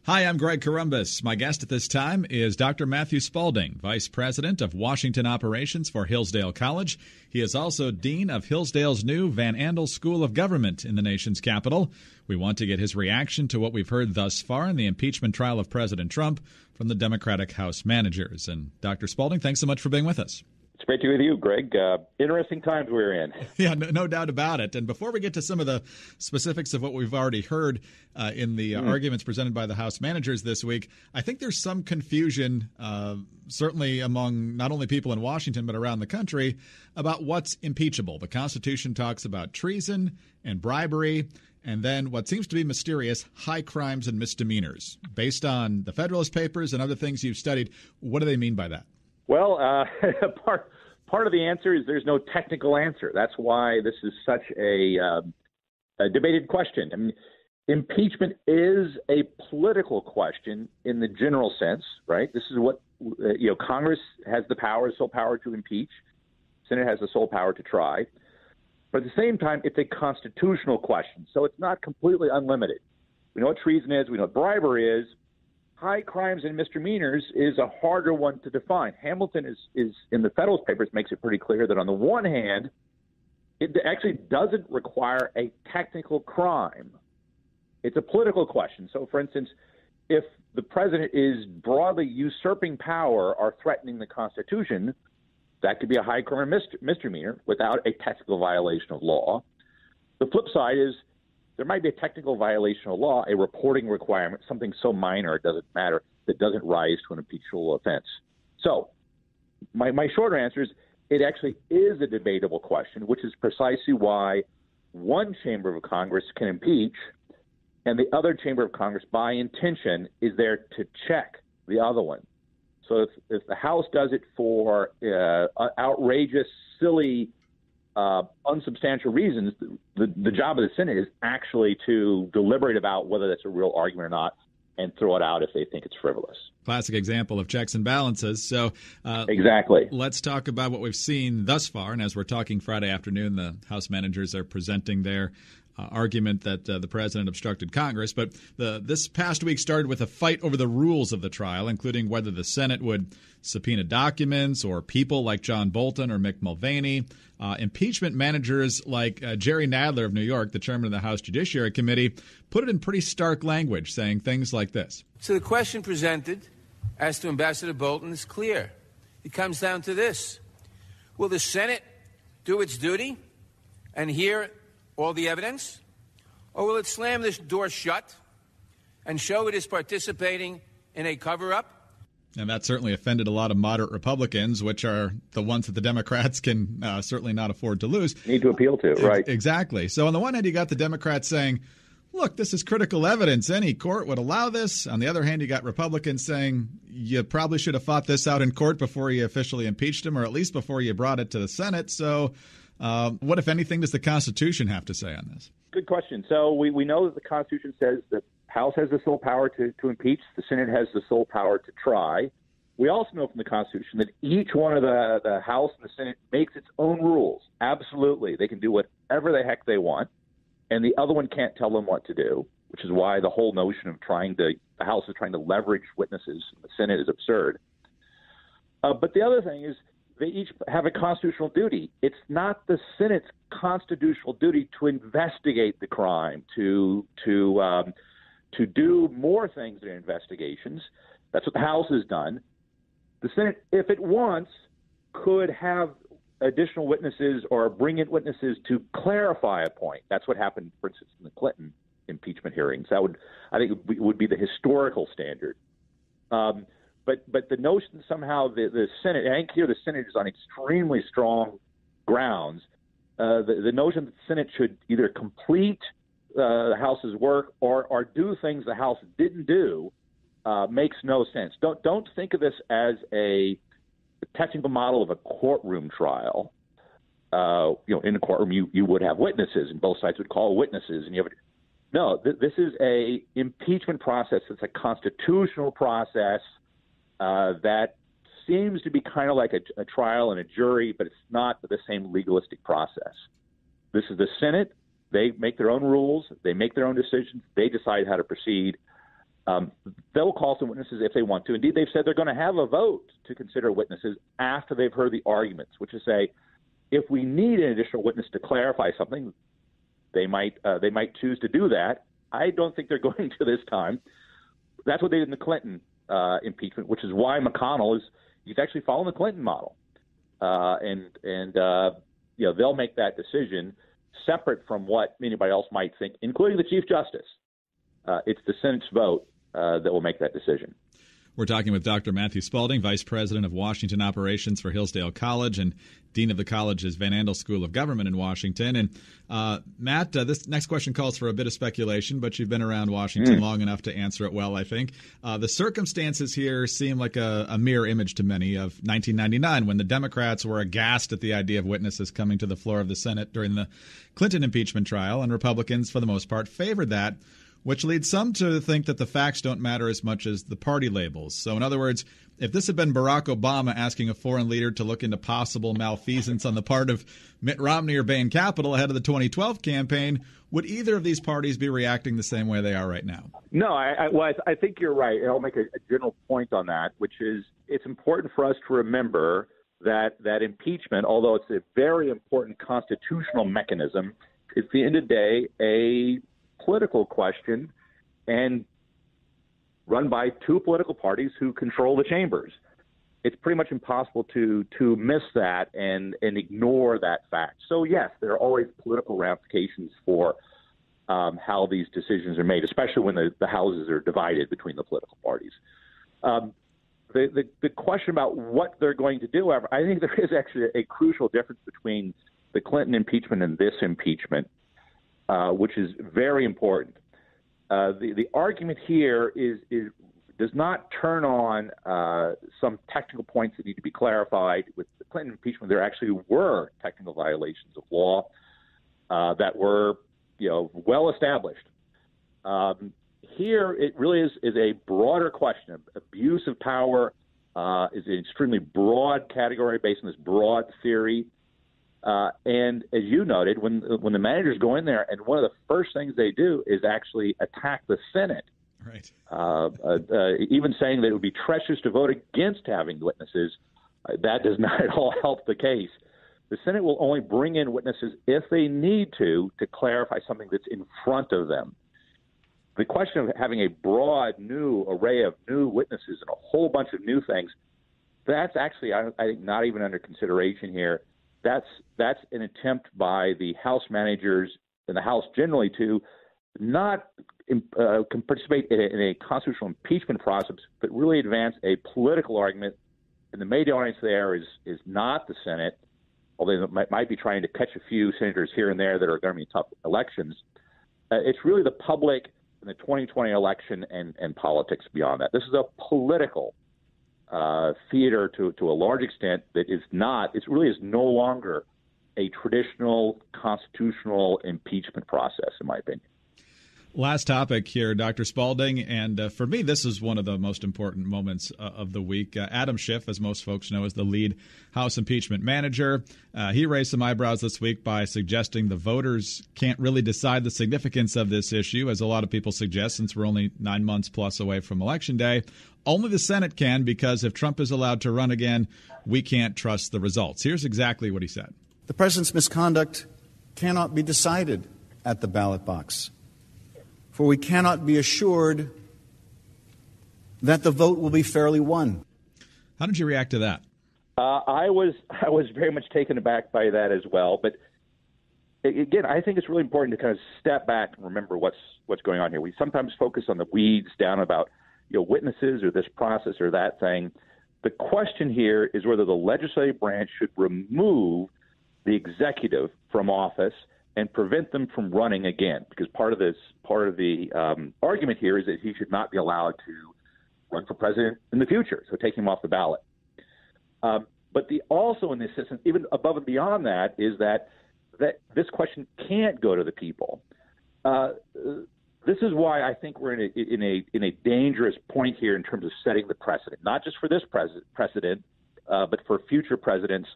Hi, I'm Greg Corombos. My guest at this time is Dr. Matthew Spalding, Vice President of Washington Operations for Hillsdale College. He is also Dean of Hillsdale's new Van Andel School of Government in the nation's capital. We want to get his reaction to what we've heard thus far in the impeachment trial of President Trump from the Democratic House managers. And Dr. Spalding, thanks so much for being with us. It's great to be with you, Greg. Interesting times we're in. Yeah, no doubt about it. And before we get to some of the specifics of what we've already heard in the arguments presented by the House managers this week, I think there's some confusion, certainly among not only people in Washington but around the country, about what's impeachable. The Constitution talks about treason and bribery, and then what seems to be mysterious, high crimes and misdemeanors. Based on the Federalist Papers and other things you've studied, what do they mean by that? Well, part of the answer is there's no technical answer. That's why this is such a debated question. I mean, impeachment is a political question in the general sense, right? This is what, Congress has the power, sole power to impeach. Senate has the sole power to try. But at the same time, it's a constitutional question, so it's not completely unlimited. We know what treason is. We know what bribery is. High crimes and misdemeanors is a harder one to define. Hamilton is in the Federalist Papers makes it pretty clear that on the one hand, it actually doesn't require a technical crime. It's a political question. So, for instance, if the president is broadly usurping power or threatening the Constitution, that could be a high crime or misdemeanor without a technical violation of law. The flip side is there might be a technical violation of law, a reporting requirement, something so minor it doesn't matter, that doesn't rise to an impeachable offense. So my shorter answer is it actually is a debatable question, which is precisely why one chamber of Congress can impeach and the other chamber of Congress, by intention, is there to check the other one. So if the House does it for outrageous, silly, unsubstantial reasons, the job of the Senate is actually to deliberate about whether that's a real argument or not and throw it out if they think it's frivolous. Classic example of checks and balances. So exactly. Let's talk about what we've seen thus far. And as we're talking Friday afternoon, the House managers are presenting their argument that the president obstructed Congress. But this past week started with a fight over the rules of the trial, including whether the Senate would subpoena documents or people like John Bolton or Mick Mulvaney. Impeachment managers like Jerry Nadler of New York, the chairman of the House Judiciary Committee, put it in pretty stark language, saying things like this. So the question presented as to Ambassador Bolton is clear. It comes down to this. Will the Senate do its duty and hear all the evidence, or will it slam this door shut and show it is participating in a cover-up? And that certainly offended a lot of moderate Republicans, which are the ones that the Democrats can certainly not afford to lose. Need to appeal to, right? Exactly. So on the one hand, you got the Democrats saying, look, this is critical evidence. Any court would allow this. On the other hand, you got Republicans saying you probably should have fought this out in court before you officially impeached him, or at least before you brought it to the Senate. So what, if anything, does the Constitution have to say on this? Good question. So we know that the Constitution says that the House has the sole power to impeach. The Senate has the sole power to try. We also know from the Constitution that each one of the House and the Senate makes its own rules. Absolutely. They can do whatever the heck they want, and the other one can't tell them what to do, which is why the whole notion of the House is trying to leverage witnesses and the Senate is absurd. But the other thing is, they each have a constitutional duty. It's not the Senate's constitutional duty to investigate the crime, to do more things than investigations. That's what the House has done. The Senate, if it wants, could have additional witnesses or bring in witnesses to clarify a point. That's what happened, for instance, in the Clinton impeachment hearings. That would be the historical standard. But the notion that somehow the Senate, I think here the Senate is on extremely strong grounds. The notion that the Senate should either complete the House's work or do things the House didn't do makes no sense. Don't think of this as a technical model of a courtroom trial. In a courtroom, you would have witnesses, and both sides would call witnesses, and this is a impeachment process. It's a constitutional process. That seems to be kind of like a trial and a jury, but it's not the same legalistic process. This is the Senate. They make their own rules. They make their own decisions. They decide how to proceed. They'll call some witnesses if they want to. Indeed, they've said they're going to have a vote to consider witnesses after they've heard the arguments, which is say, if we need an additional witness to clarify something, they might choose to do that. I don't think they're going to this time. That's what they did in the Clinton impeachment, which is why McConnell he's actually following the Clinton model, they'll make that decision separate from what anybody else might think, including the Chief Justice. It's the Senate's vote that will make that decision. We're talking with Dr. Matthew Spalding, Vice President of Washington Operations for Hillsdale College and Dean of the college's Van Andel School of Government in Washington. And Matt, this next question calls for a bit of speculation, but you've been around Washington long enough to answer it well, I think. The circumstances here seem like a mirror image to many of 1999, when the Democrats were aghast at the idea of witnesses coming to the floor of the Senate during the Clinton impeachment trial, and Republicans, for the most part, favored that, which leads some to think that the facts don't matter as much as the party labels. So, in other words, if this had been Barack Obama asking a foreign leader to look into possible malfeasance on the part of Mitt Romney or Bain Capital ahead of the 2012 campaign, would either of these parties be reacting the same way they are right now? No, I think you're right. And I'll make a general point on that, which is it's important for us to remember that impeachment, although it's a very important constitutional mechanism, is at the end of the day a political question and run by two political parties who control the chambers. It's pretty much impossible to miss that and ignore that fact. So, yes, there are always political ramifications for how these decisions are made, especially when the houses are divided between the political parties. The question about what they're going to do, however, I think there is actually a crucial difference between the Clinton impeachment and this impeachment, which is very important. The argument here does not turn on some technical points that need to be clarified. With the Clinton impeachment, there actually were technical violations of law that were, well established. Here, it really is a broader question. Abuse of power is an extremely broad category based on this broad theory. And as you noted, when the managers go in there, and one of the first things they do is actually attack the Senate, right? Even saying that it would be treacherous to vote against having witnesses, that does not at all help the case. The Senate will only bring in witnesses if they need to clarify something that's in front of them. The question of having a broad new array of new witnesses and a whole bunch of new things, that's actually, I think, not even under consideration here. That's an attempt by the House managers and the House generally to not participate in a constitutional impeachment process, but really advance a political argument. And the main audience there is not the Senate, although they might be trying to catch a few senators here and there that are going to be tough elections. It's really the public in the 2020 election and politics beyond that. This is a political theater to a large extent that it really is no longer a traditional constitutional impeachment process, in my opinion. Last topic here, Dr. Spalding, and for me, this is one of the most important moments of the week. Adam Schiff, as most folks know, is the lead House impeachment manager. He raised some eyebrows this week by suggesting the voters can't really decide the significance of this issue, as a lot of people suggest, since we're only 9 months plus away from Election Day. Only the Senate can, because if Trump is allowed to run again, we can't trust the results. Here's exactly what he said. The president's misconduct cannot be decided at the ballot box, for we cannot be assured that the vote will be fairly won. How did you react to that? I was very much taken aback by that as well. But again, I think it's really important to kind of step back and remember what's going on here. We sometimes focus on the weeds down about witnesses or this process or that thing. The question here is whether the legislative branch should remove the executive from office and prevent them from running again, because part of the argument here is that he should not be allowed to run for president in the future, so take him off the ballot. But also in this system, even above and beyond that, is that this question can't go to the people. This is why I think we're in a dangerous point here in terms of setting the precedent, not just for this precedent, but for future presidents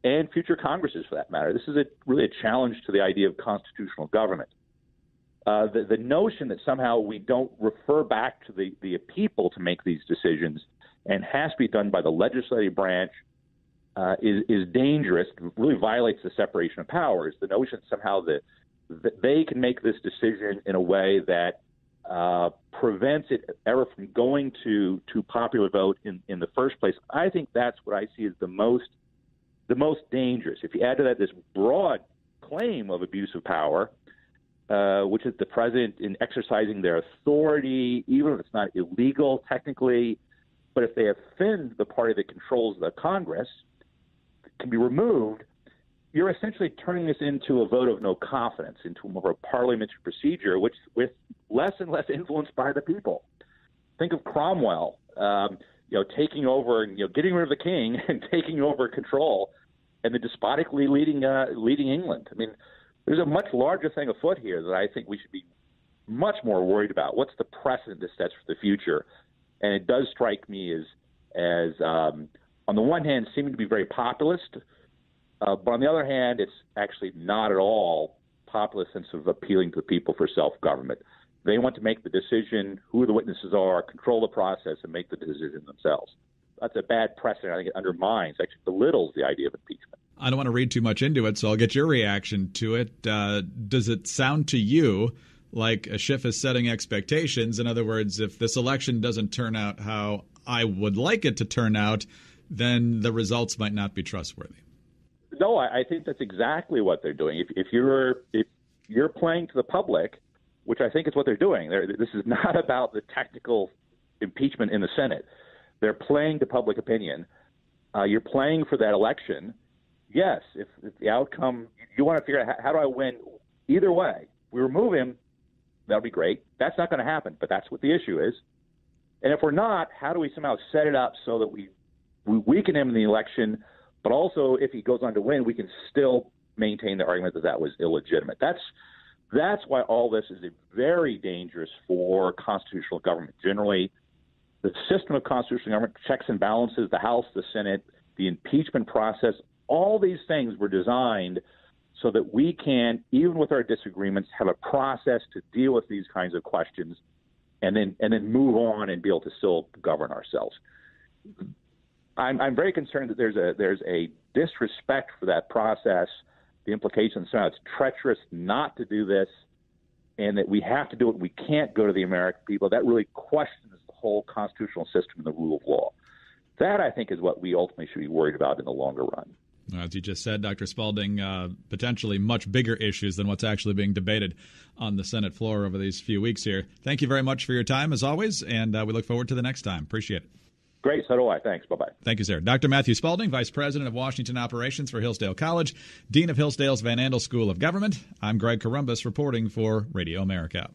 and future Congresses, for that matter. This is really a challenge to the idea of constitutional government. The notion that somehow we don't refer back to the people to make these decisions and has to be done by the legislative branch is dangerous. It really violates the separation of powers. The notion somehow that they can make this decision in a way that prevents it ever from going to popular vote in the first place. I think that's what I see as the most dangerous. If you add to that this broad claim of abuse of power, which is the president in exercising their authority, even if it's not illegal technically, but if they offend the party that controls the Congress, can be removed, you're essentially turning this into a vote of no confidence, into more of a parliamentary procedure, which with less and less influence by the people. Think of Cromwell, taking over, getting rid of the king and taking over control, and then despotically leading England. I mean, there's a much larger thing afoot here that I think we should be much more worried about. What's the precedent this sets for the future? And it does strike me as on the one hand, seeming to be very populist, but on the other hand, it's actually not at all populist in sort of appealing to the people for self-government. They want to make the decision, who the witnesses are, control the process, and make the decision themselves. That's a bad precedent. I think it undermines, actually belittles the idea of impeachment. I don't want to read too much into it, so I'll get your reaction to it. Does it sound to you like Schiff is setting expectations? In other words, if this election doesn't turn out how I would like it to turn out, then the results might not be trustworthy. No, I think that's exactly what they're doing. If you're playing to the public, which I think is what they're doing, this is not about the technical impeachment in the Senate. They're playing to public opinion. You're playing for that election. Yes, if the outcome, you want to figure out how do I win either way. We remove him, that'll be great. That's not going to happen, but that's what the issue is. And if we're not, how do we somehow set it up so that we weaken him in the election, but also if he goes on to win, we can still maintain the argument that was illegitimate. That's why all this is very dangerous for constitutional government generally. The system of constitutional government, checks and balances, the House, the Senate, the impeachment process, all these things were designed so that we can, even with our disagreements, have a process to deal with these kinds of questions and then move on and be able to still govern ourselves. I'm very concerned that there's a disrespect for that process, the implications somehow it's treacherous not to do this, and that we have to do it. We can't go to the American people. That really questions the whole constitutional system and the rule of law. That, I think, is what we ultimately should be worried about in the longer run. As you just said, Dr. Spalding, potentially much bigger issues than what's actually being debated on the Senate floor over these few weeks here. Thank you very much for your time, as always, and we look forward to the next time. Appreciate it. Great. So do I. Thanks. Bye-bye. Thank you, sir. Dr. Matthew Spalding, Vice President of Washington Operations for Hillsdale College, Dean of Hillsdale's Van Andel School of Government. I'm Greg Columbus reporting for Radio America.